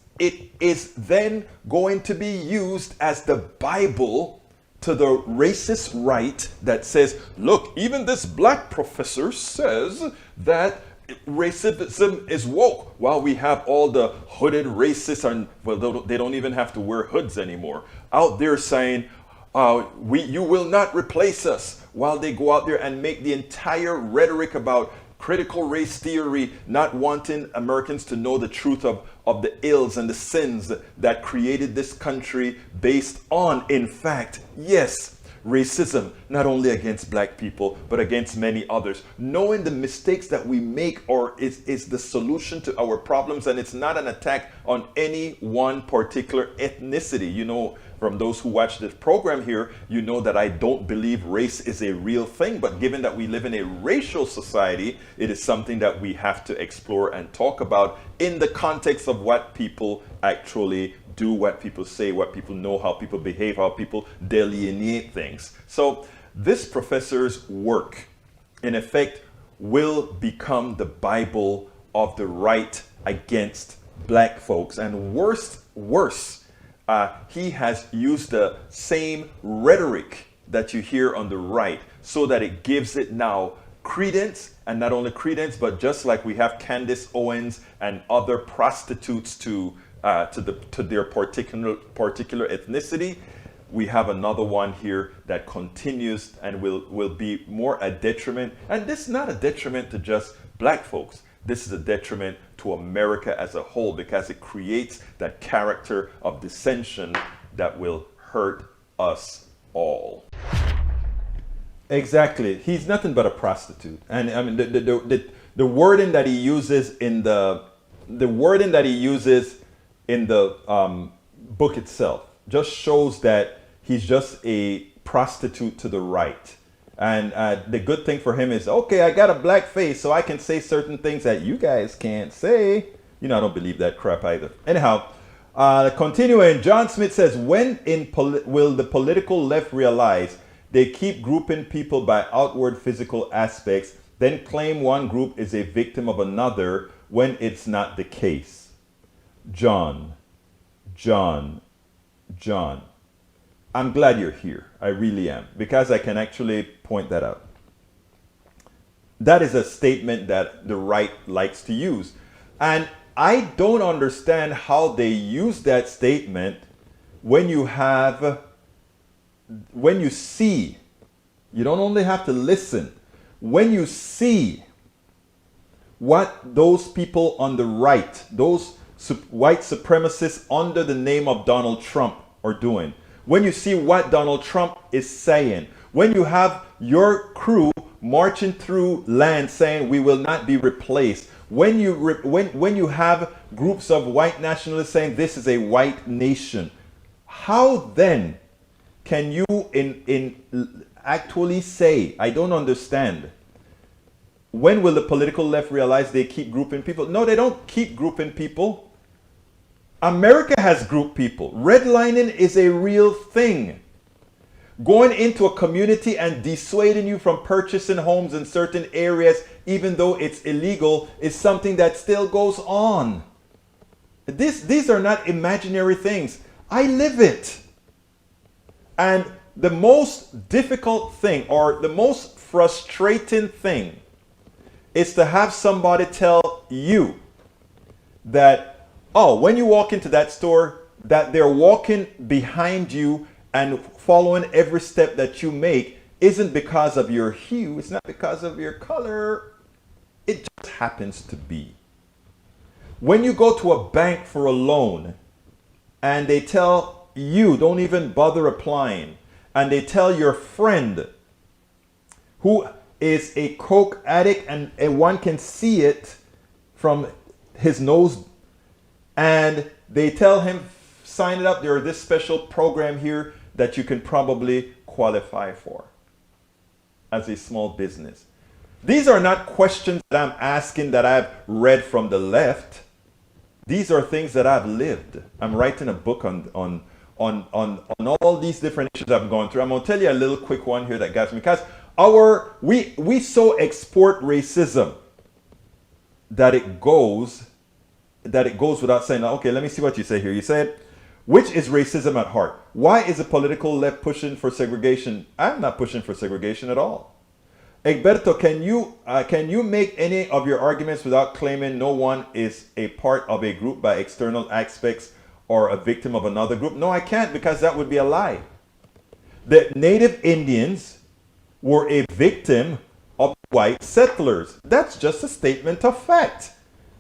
is then going to be used as the Bible to the racist right that says, look, even this black professor says that racism is woke, while we have all the hooded racists, and well, they don't even have to wear hoods anymore, out there saying, you will not replace us, while they go out there and make the entire rhetoric about critical race theory, not wanting Americans to know the truth of the ills and the sins that created this country based on, in fact, yes, racism, not only against black people, but against many others. Knowing the mistakes that we make is the solution to our problems, and it's not an attack on any one particular ethnicity. You know, from those who watch this program here, you know that I don't believe race is a real thing, but given that we live in a racial society, it is something that we have to explore and talk about in the context of what people actually do, what people say, what people know, how people behave, how people delineate things. So this professor's work, in effect, will become the Bible of the right against black folks. And worse, he has used the same rhetoric that you hear on the right, so that it gives it now credence, and not only credence, but just like we have Candace Owens and other prostitutes to their particular ethnicity, we have another one here that continues and will be more a detriment. And this is not a detriment to just black folks. This is a detriment to America as a whole, because it creates that character of dissension that will hurt us all. Exactly. He's nothing but a prostitute. And I mean, the wording that he uses in the book itself just shows that he's just a prostitute to the right. And the good thing for him is, okay, I got a black face, so I can say certain things that you guys can't say. You know, I don't believe that crap either. Anyhow, continuing, John Smith says, when will the political left realize they keep grouping people by outward physical aspects, then claim one group is a victim of another when it's not the case? John, I'm glad you're here. I really am, because I can actually point that out. That is a statement that the right likes to use. And I don't understand how they use that statement when you see, you don't only have to listen, when you see what those people on the right, those white supremacists under the name of Donald Trump are doing, when you see what Donald Trump is saying, when you have your crew marching through land saying we will not be replaced, when you have groups of white nationalists saying this is a white nation, how then can you actually say, I don't understand, when will the political left realize they keep grouping people? No, they don't keep grouping people. America has grouped people. Redlining is a real thing. Going into a community and dissuading you from purchasing homes in certain areas, even though it's illegal, is something that still goes on. These are not imaginary things. I live it. And the most difficult thing, or the most frustrating thing, is to have somebody tell you that, oh, when you walk into that store, that they're walking behind you and following every step that you make isn't because of your hue, it's not because of your color, it just happens to be. When you go to a bank for a loan and they tell you, don't even bother applying, and they tell your friend who is a coke addict and one can see it from his nose, and they tell him, sign it up, there's this special program here that you can probably qualify for as a small business. These are not questions that I'm asking that I've read from the left. These are things that I've lived. I'm writing a book on all these different issues I've gone through. I'm going to tell you a little quick one here that got me, because we so export racism that it goes without saying, okay, let me see what you say here. You said, which is racism at heart? Why is the political left pushing for segregation? I'm not pushing for segregation at all. Egberto, can you make any of your arguments without claiming no one is a part of a group by external aspects or a victim of another group? No, I can't, because that would be a lie. The native Indians were a victim of white settlers. That's just a statement of fact.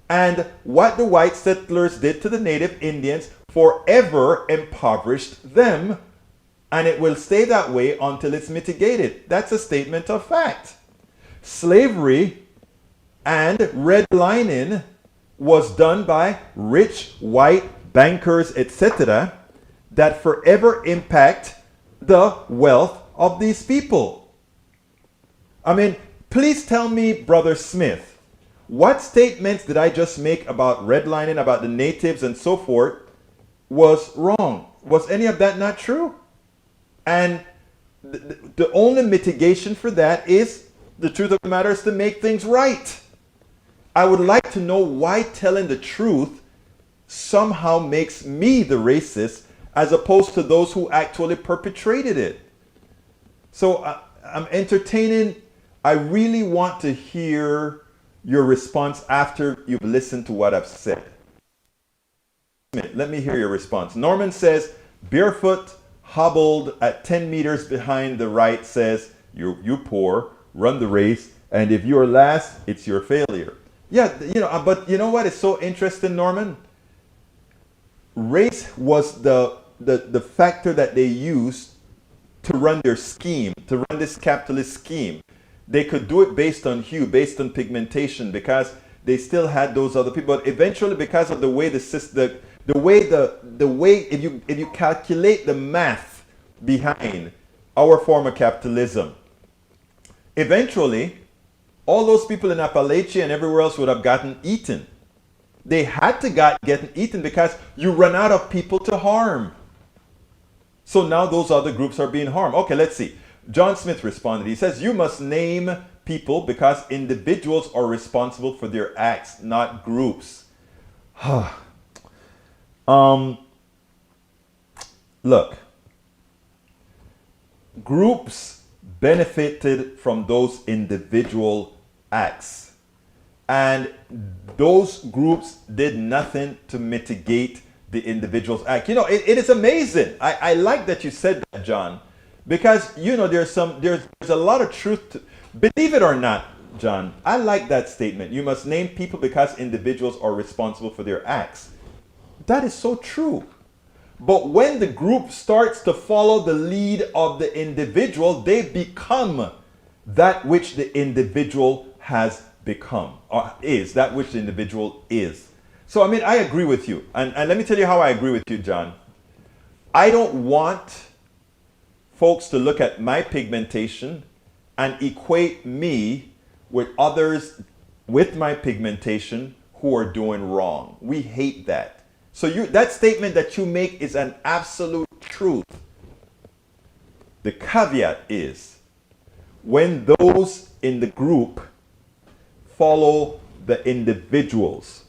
And what the white settlers did to the native Indians forever impoverished them, and it will stay that way until it's mitigated. That's a statement of fact. Slavery and redlining was done by rich white bankers, etc., that forever impact the wealth of these people. I mean, please tell me, Brother Smith, what statements did I just make about redlining, about the natives and so forth, was wrong? Was any of that not true? And the only mitigation for that is, the truth of the matter is to make things right. I would like to know why telling the truth somehow makes me the racist as opposed to those who actually perpetrated it. So I'm entertaining. I really want to hear your response after you've listened to what I've said. Let me hear your response. Norman says, barefoot, hobbled at 10 meters behind the right, says, you poor, run the race, and if you're last, it's your failure. Yeah, but you know what is so interesting, Norman? Race was the factor that they used to run their scheme, to run this capitalist scheme. They could do it based on hue, based on pigmentation, because they still had those other people. But eventually, because of the way if you calculate the math behind our form of capitalism, eventually all those people in Appalachia and everywhere else would have gotten eaten. They had to get eaten because you run out of people to harm. So now those other groups are being harmed. Okay, let's see. John Smith responded. He says, you must name people because individuals are responsible for their acts, not groups. Look, groups benefited from those individual acts, and those groups did nothing to mitigate the individual's act. It is amazing. I like that you said that, John, because there's a lot of truth to, believe it or not, John. I like that statement. You must name people because individuals are responsible for their acts. That is so true. But when the group starts to follow the lead of the individual, they become that which the individual has become, or is that which the individual is. So, I agree with you. And let me tell you how I agree with you, John. I don't want folks to look at my pigmentation and equate me with others with my pigmentation who are doing wrong. We hate that. So that statement that you make is an absolute truth. The caveat is when those in the group follow the individuals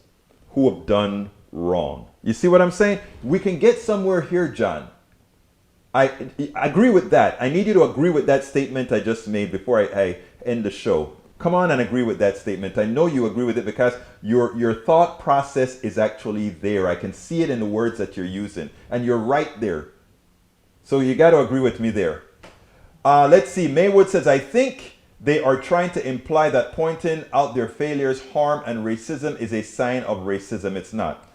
who have done wrong. You see what I'm saying? We can get somewhere here, John. I agree with that. I need you to agree with that statement I just made before I end the show. Come on and agree with that statement. I know you agree with it because your thought process is actually there. I can see it in the words that you're using. And you're right there. So you got to agree with me there. Let's see. Maywood says, I think They are trying to imply that pointing out their failures, harm, and racism is a sign of racism. It's not.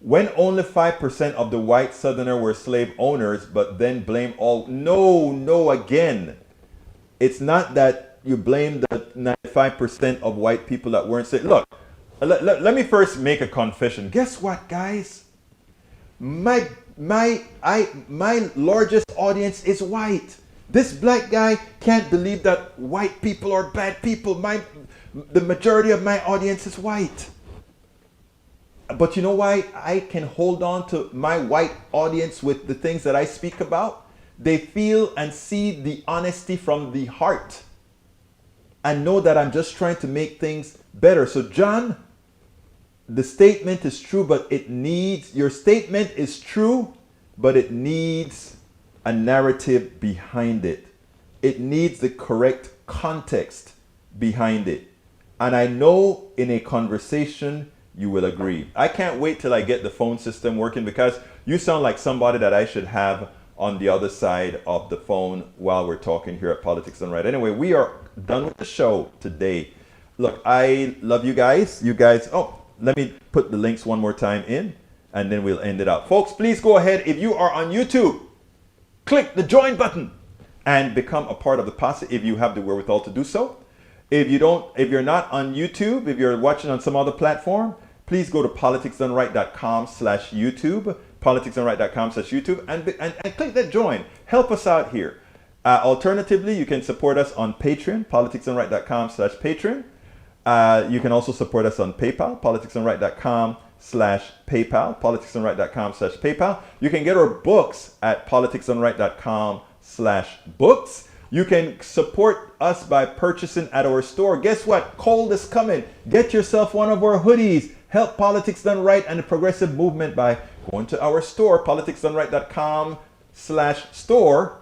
When only 5% of the white Southerner were slave owners, but then blame all. No, again. It's not that you blame the 95% of white people that weren't slave. Look, let me first make a confession. Guess what, guys? My largest audience is white. This black guy can't believe that white people are bad people. The majority of my audience is white. But you know why I can hold on to my white audience with the things that I speak about? They feel and see the honesty from the heart and know that I'm just trying to make things better. So John, the statement is true, but your statement is true, but it needs a narrative behind it. It needs the correct context behind it. And I know in a conversation, you will agree. I can't wait till I get the phone system working, because you sound like somebody that I should have on the other side of the phone while we're talking here at Politics Done Right. Anyway, we are done with the show today. Look, I love you guys. Let me put the links one more time in, and then we'll end it out. Folks, please go ahead. If you are on YouTube, click the join button and become a part of the posse if you have the wherewithal to do so. If you're not on YouTube, if you're watching on some other platform, please go to politicsdoneright.com/YouTube, politicsdoneright.com/YouTube, and click that join. Help us out here. Alternatively, you can support us on Patreon, politicsdoneright.com/Patreon. You can also support us on PayPal, politicsdoneright.com/PayPal, politicsdoneright.com/PayPal. You can get our books at politicsdoneright.com/books. You can support us by purchasing at our store. Guess what? Cold is coming. Get yourself one of our hoodies. Help Politics Done Right and the progressive movement by going to our store, politicsdoneright.com/store,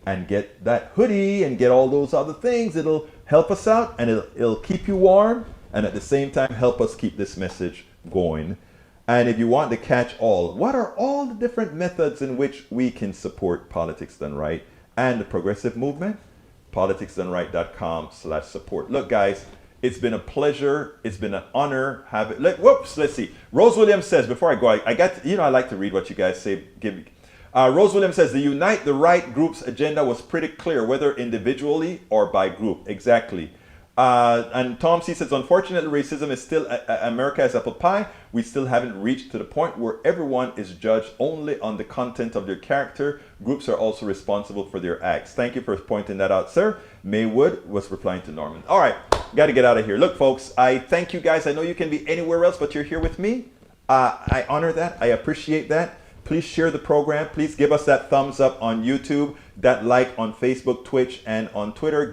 and get that hoodie and get all those other things. It'll help us out, and it'll keep you warm, and at the same time help us keep this message going. And if you want to catch what are all the different methods in which we can support Politics Done Right and the progressive movement? politicsdoneright.com/support. Look, guys, it's been a pleasure. It's been an honor. Let's see. Rose Williams says, before I go, I like to read what you guys say. Rose Williams says, the Unite the Right group's agenda was pretty clear, whether individually or by group. Exactly. And Tom C says, unfortunately, racism is still America as apple pie. We still haven't reached to the point where everyone is judged only on the content of their character. Groups are also responsible for their acts. Thank you for pointing that out, sir. Maywood was replying to Norman. All right, got to get out of here. Look, folks, I thank you guys. I know you can be anywhere else, but you're here with me. I honor that. I appreciate that. Please share the program. Please give us that thumbs up on YouTube, that like on Facebook, Twitch, and on Twitter.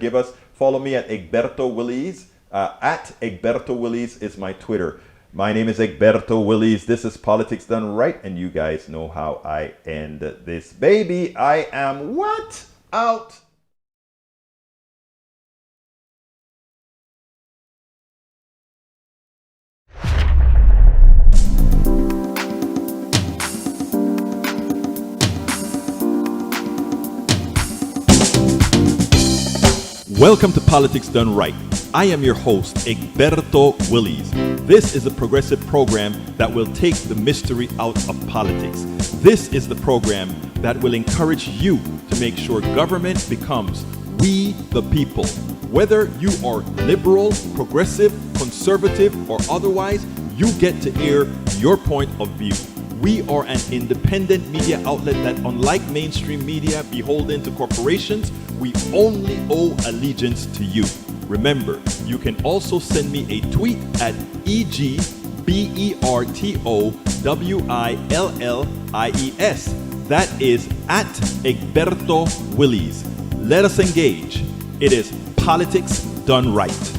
Follow me at Egberto Willies. At Egberto Willies is my Twitter. My name is Egberto Willies. This is Politics Done Right, and you guys know how I end this baby. I am what? Out. Welcome to Politics Done Right. I am your host, Egberto Willies. This is a progressive program that will take the mystery out of politics. This is the program that will encourage you to make sure government becomes we the people. Whether you are liberal, progressive, conservative, or otherwise, you get to air your point of view. We are an independent media outlet that, unlike mainstream media beholden to corporations, we only owe allegiance to you. Remember, you can also send me a tweet at EGBERTOWILLIES. That is at Egberto Willies. Let us engage. It is Politics Done Right.